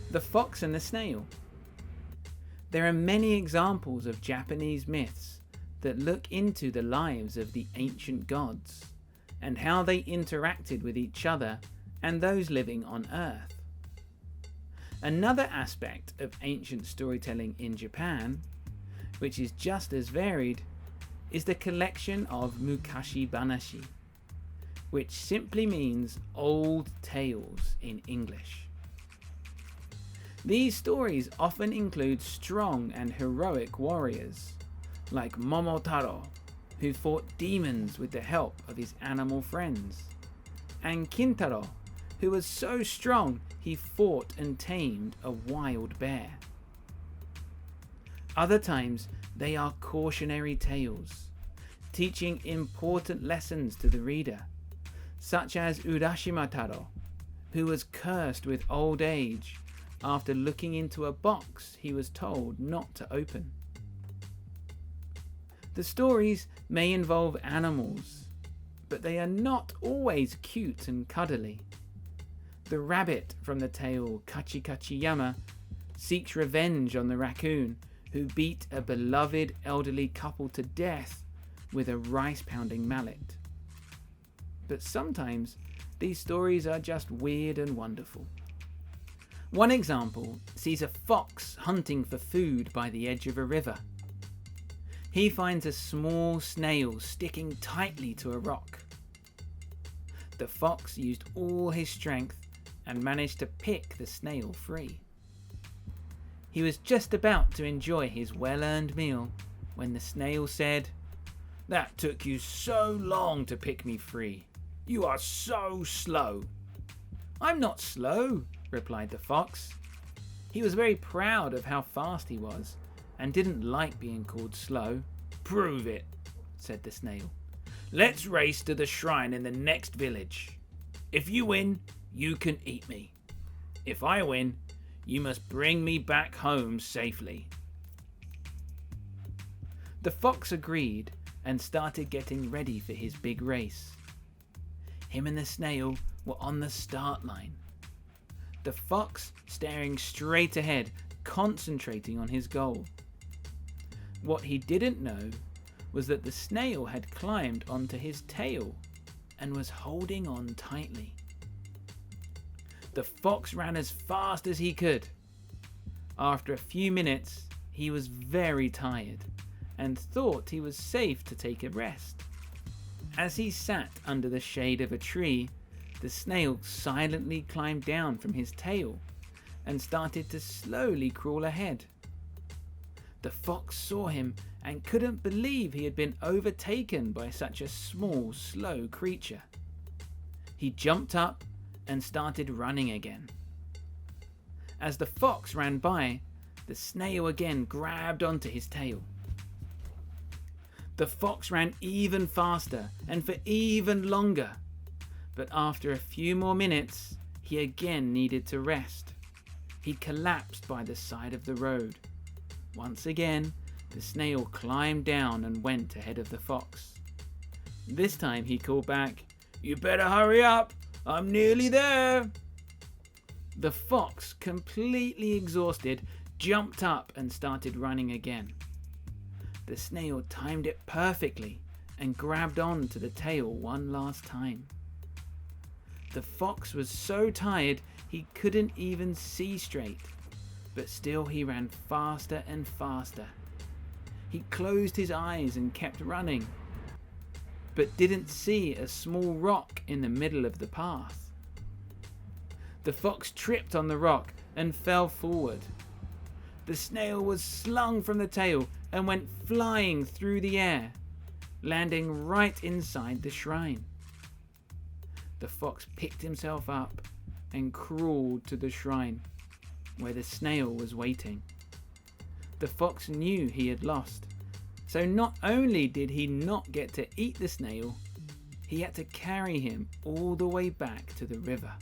The Fox and the Snail. There are many examples of Japanese myths that look into the lives of the ancient gods and how they interacted with each other and those living on Earth. Another aspect of ancient storytelling in Japan, which is just as varied, is the collection of Mukashi-Banashi, which simply means old tales in English. These stories often include strong and heroic warriors, like Momotaro, who fought demons with the help of his animal friends, and Kintaro, who was so strong he fought and tamed a wild bear. Other times they are cautionary tales, teaching important lessons to the reader, such as Urashimataro, who was cursed with old age after looking into a box he was told not to open. The stories may involve animals, but they are not always cute and cuddly. The rabbit from the tale Kachi Kachi Yama seeks revenge on the raccoon who beat a beloved elderly couple to death with a rice-pounding mallet. But sometimes these stories are just weird and wonderful. One example sees a fox hunting for food by the edge of a river. He finds a small snail sticking tightly to a rock. The fox used all his strength and managed to pick the snail free. He was just about to enjoy his well-earned meal when the snail said, "That took you so long to pick me free. You are so slow." "I'm not slow," replied the fox. He was very proud of how fast he was and didn't like being called slow. "Prove it," said the snail. "Let's race to the shrine in the next village. If you win, you can eat me. If I win, you must bring me back home safely." The fox agreed and started getting ready for his big race. Him and the snail were on the start line. The fox staring straight ahead, concentrating on his goal. What he didn't know was that the snail had climbed onto his tail and was holding on tightly. The fox ran as fast as he could. After a few minutes, he was very tired and thought he was safe to take a rest. As he sat under the shade of a tree, the snail silently climbed down from his tail and started to slowly crawl ahead. The fox saw him and couldn't believe he had been overtaken by such a small, slow creature. He jumped up and started running again. As the fox ran by, the snail again grabbed onto his tail. The fox ran even faster and for even longer, but after a few more minutes, he again needed to rest. He collapsed by the side of the road. Once again, the snail climbed down and went ahead of the fox. This time he called back, "You better hurry up, I'm nearly there." The fox, completely exhausted, jumped up and started running again. The snail timed it perfectly and grabbed on to the tail one last time. The fox was so tired he couldn't even see straight, but still he ran faster and faster. He closed his eyes and kept running, but didn't see a small rock in the middle of the path. The fox tripped on the rock and fell forward. The snail was slung from the tail and went flying through the air, landing right inside the shrine. The fox picked himself up and crawled to the shrine, where the snail was waiting. The fox knew he had lost, so not only did he not get to eat the snail, he had to carry him all the way back to the river.